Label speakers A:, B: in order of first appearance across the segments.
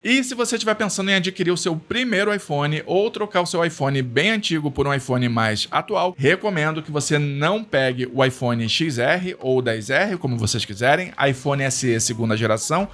A: E se você estiver pensando em adquirir o seu primeiro iPhone ou trocar o seu iPhone bem antigo por um iPhone mais atual, recomendo que você não pegue o iPhone XR ou 10R, como vocês quiserem, iPhone SE segunda geração,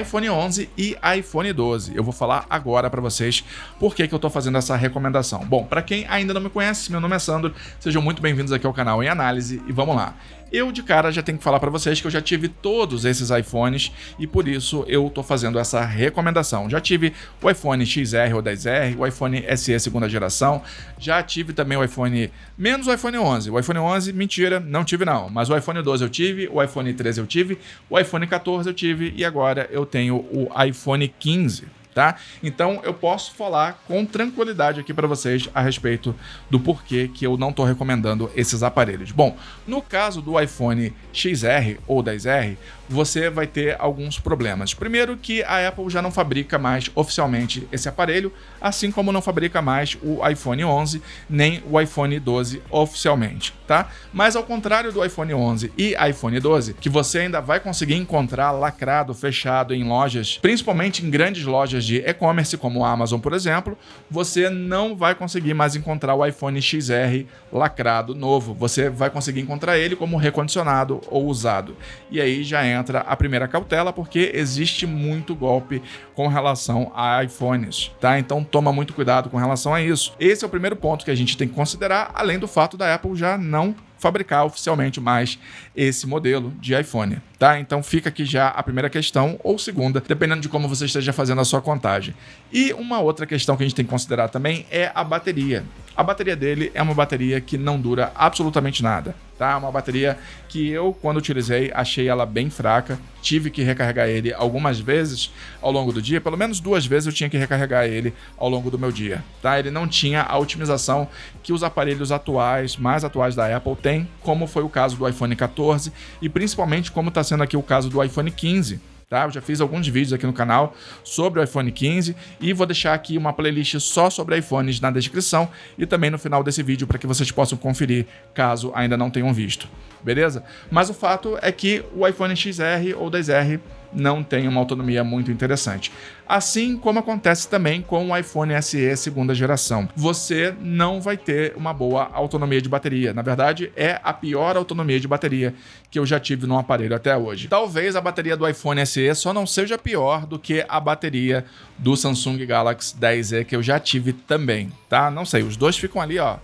A: iPhone 11 e iPhone 12. Eu vou falar agora para vocês por que eu estou fazendo essa recomendação. Bom, para quem ainda não me conhece, meu nome é Sandro, sejam muito bem-vindos aqui ao canal Em Análise e vamos lá. Eu de cara já tenho que falar para vocês que eu já tive todos esses iPhones e por isso eu tô fazendo essa recomendação. Já tive o iPhone XR ou 10R, o iPhone SE segunda geração, já tive também o iPhone, menos o iPhone 11. O iPhone 11, mentira, não tive não, mas o iPhone 12 eu tive, o iPhone 13 eu tive, o iPhone 14 eu tive e agora eu tenho o iPhone 15. Tá? Então eu posso falar com tranquilidade aqui para vocês a respeito do porquê que eu não estou recomendando esses aparelhos. Bom, no caso do iPhone XR ou 10R, você vai ter alguns problemas. Primeiro que a Apple já não fabrica mais oficialmente esse aparelho, assim como não fabrica mais o iPhone 11 nem o iPhone 12 oficialmente, tá? Mas ao contrário do iPhone 11 e iPhone 12, que você ainda vai conseguir encontrar lacrado, fechado em lojas, principalmente em grandes lojas de e-commerce como a Amazon, por exemplo, você não vai conseguir mais encontrar o iPhone XR lacrado novo. Você vai conseguir encontrar ele como recondicionado ou usado. E aí já entra a primeira cautela, porque existe muito golpe com relação a iPhones, tá? Então toma muito cuidado com relação a isso. Esse é o primeiro ponto que a gente tem que considerar, além do fato da Apple já não fabricar oficialmente mais esse modelo de iPhone, tá? Então fica aqui já a primeira questão ou segunda, dependendo de como você esteja fazendo a sua contagem. E uma outra questão que a gente tem que considerar também é a bateria. A bateria dele é uma bateria que não dura absolutamente nada, tá? Uma bateria que eu, quando utilizei, achei ela bem fraca. Tive que recarregar ele algumas vezes ao longo do dia, pelo menos 2 vezes eu tinha que recarregar ele ao longo do meu dia, tá? Ele não tinha a otimização que os aparelhos atuais, mais atuais da Apple têm, como foi o caso do iPhone 14 e principalmente como está sendo aqui o caso do iPhone 15. Tá? Eu já fiz alguns vídeos aqui no canal sobre o iPhone 15 e vou deixar aqui uma playlist só sobre iPhones na descrição e também no final desse vídeo para que vocês possam conferir caso ainda não tenham visto, beleza? Mas o fato é que o iPhone XR ou 10R não tem uma autonomia muito interessante. Assim como acontece também com o iPhone SE segunda geração. Você não vai ter uma boa autonomia de bateria. Na verdade, é a pior autonomia de bateria que eu já tive no aparelho até hoje. Talvez a bateria do iPhone SE só não seja pior do que a bateria do Samsung Galaxy 10e que eu já tive também, tá? Não sei, os dois ficam ali, ó,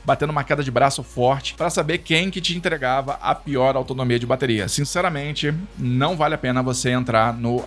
A: batendo uma queda de braço forte para saber quem que te entregava a pior autonomia de bateria. Sinceramente, não vale a pena você entrar no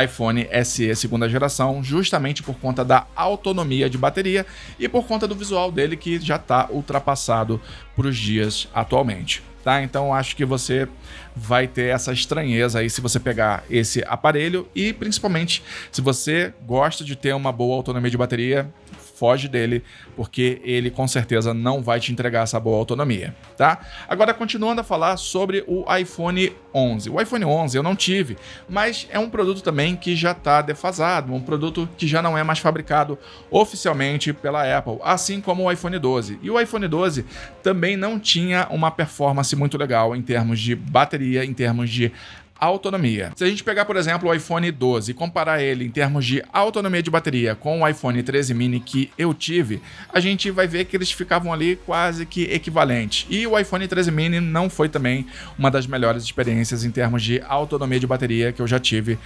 A: iPhone SE segunda geração, justamente por conta da autonomia de bateria e por conta do visual dele que já está ultrapassado para os dias atualmente. Tá? Então acho que você vai ter essa estranheza aí se você pegar esse aparelho e principalmente se você gosta de ter uma boa autonomia de bateria, foge dele, porque ele com certeza não vai te entregar essa boa autonomia, tá? Agora, continuando a falar sobre o iPhone 11. O iPhone 11 eu não tive, mas é um produto também que já está defasado, um produto que já não é mais fabricado oficialmente pela Apple, assim como o iPhone 12. E o iPhone 12 também não tinha uma performance muito legal em termos de bateria, em termos de autonomia. Se a gente pegar, por exemplo, o iPhone 12 e comparar ele em termos de autonomia de bateria com o iPhone 13 mini que eu tive, a gente vai ver que eles ficavam ali quase que equivalentes. E o iPhone 13 mini não foi também uma das melhores experiências em termos de autonomia de bateria que eu já tive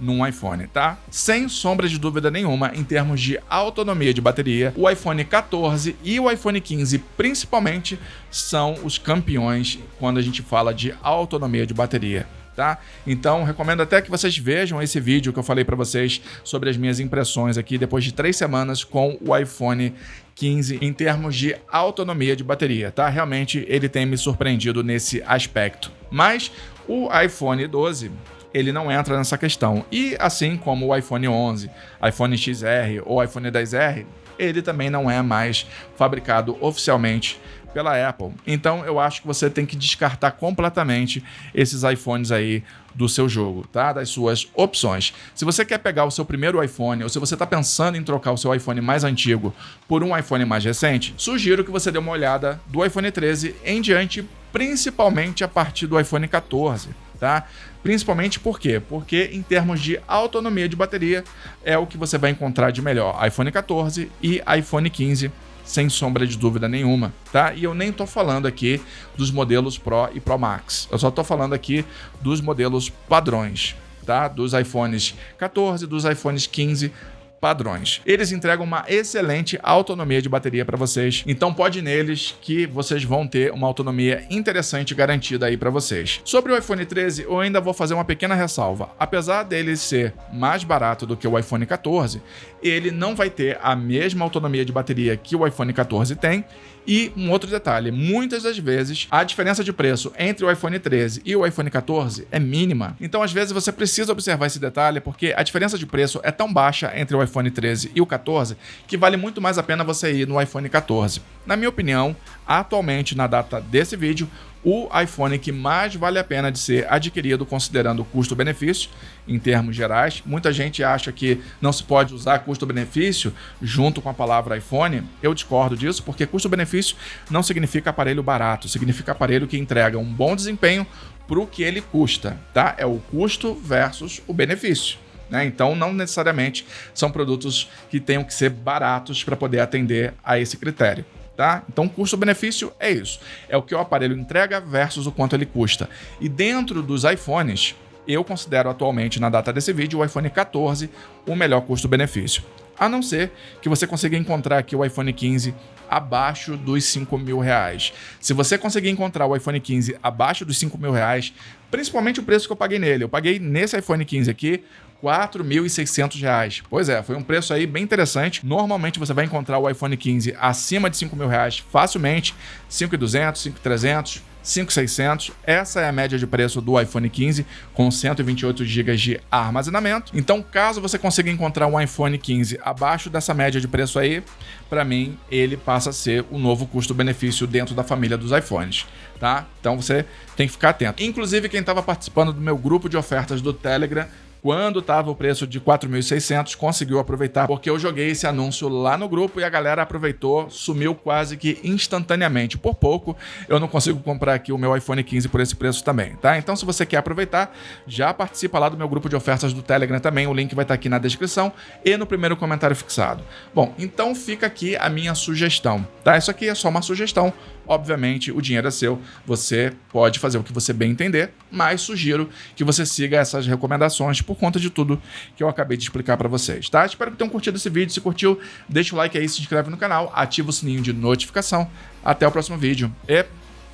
A: num iPhone, tá? Sem sombra de dúvida nenhuma, em termos de autonomia de bateria, o iPhone 14 e o iPhone 15 principalmente são os campeões quando a gente fala de autonomia de bateria. Tá? Então, recomendo até que vocês vejam esse vídeo que eu falei para vocês sobre as minhas impressões aqui depois de 3 semanas com o iPhone 15 em termos de autonomia de bateria, tá? Realmente ele tem me surpreendido nesse aspecto. Mas o iPhone 12 ele não entra nessa questão. E assim como o iPhone 11, iPhone XR ou iPhone 10R, ele também não é mais fabricado oficialmente pela Apple. Então eu acho que você tem que descartar completamente esses iPhones aí do seu jogo, tá? Das suas opções. Se você quer pegar o seu primeiro iPhone ou se você está pensando em trocar o seu iPhone mais antigo por um iPhone mais recente, sugiro que você dê uma olhada do iPhone 13 em diante, principalmente a partir do iPhone 14, tá? Principalmente por quê? Porque em termos de autonomia de bateria é o que você vai encontrar de melhor, iPhone 14 e iPhone 15, sem sombra de dúvida nenhuma, tá? E eu nem tô falando aqui dos modelos Pro e Pro Max, eu só tô falando aqui dos modelos padrões, tá? Dos iPhones 14, dos iPhones 15 padrões. Eles entregam uma excelente autonomia de bateria para vocês, então pode ir neles que vocês vão ter uma autonomia interessante garantida aí para vocês. Sobre o iPhone 13, eu ainda vou fazer uma pequena ressalva. Apesar dele ser mais barato do que o iPhone 14, ele não vai ter a mesma autonomia de bateria que o iPhone 14 tem. E um outro detalhe, muitas das vezes a diferença de preço entre o iPhone 13 e o iPhone 14 é mínima. Então às vezes você precisa observar esse detalhe porque a diferença de preço é tão baixa entre o iPhone 13 e o 14 que vale muito mais a pena você ir no iPhone 14. Na minha opinião, atualmente na data desse vídeo, o iPhone que mais vale a pena de ser adquirido considerando o custo-benefício, em termos gerais. Muita gente acha que não se pode usar custo-benefício junto com a palavra iPhone. Eu discordo disso, porque custo-benefício não significa aparelho barato, significa aparelho que entrega um bom desempenho para o que ele custa, tá? É o custo versus o benefício. Então, não necessariamente são produtos que tenham que ser baratos para poder atender a esse critério. Tá? Então, custo-benefício é isso. É o que o aparelho entrega versus o quanto ele custa. E dentro dos iPhones, eu considero atualmente, na data desse vídeo, o iPhone 14 o melhor custo-benefício. A não ser que você consiga encontrar aqui o iPhone 15 abaixo dos R$5.000. Se você conseguir encontrar o iPhone 15 abaixo dos R$5.000, principalmente o preço que eu paguei nele. Eu paguei nesse iPhone 15 aqui R$4.600. Pois é, foi um preço aí bem interessante. Normalmente você vai encontrar o iPhone 15 acima de R$5.000 facilmente, R$5.200, R$5.300, R$5.600. Essa é a média de preço do iPhone 15 com 128 GB de armazenamento. Então, caso você consiga encontrar um iPhone 15 abaixo dessa média de preço aí, para mim ele passa a ser o novo custo-benefício dentro da família dos iPhones, tá? Então você tem que ficar atento. Inclusive, quem estava participando do meu grupo de ofertas do Telegram, quando estava o preço de 4.600, conseguiu aproveitar, porque eu joguei esse anúncio lá no grupo e a galera aproveitou, sumiu quase que instantaneamente. Por pouco, eu não consigo comprar aqui o meu iPhone 15 por esse preço também, tá? Então, se você quer aproveitar, já participa lá do meu grupo de ofertas do Telegram também, o link vai estar aqui na descrição e no primeiro comentário fixado. Bom, então fica aqui a minha sugestão, tá? Isso aqui é só uma sugestão. Obviamente, o dinheiro é seu, você pode fazer o que você bem entender, mas sugiro que você siga essas recomendações por conta de tudo que eu acabei de explicar para vocês, tá? Espero que tenham curtido esse vídeo. Se curtiu, deixa o like aí, se inscreve no canal, ativa o sininho de notificação. Até o próximo vídeo e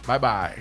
A: bye bye!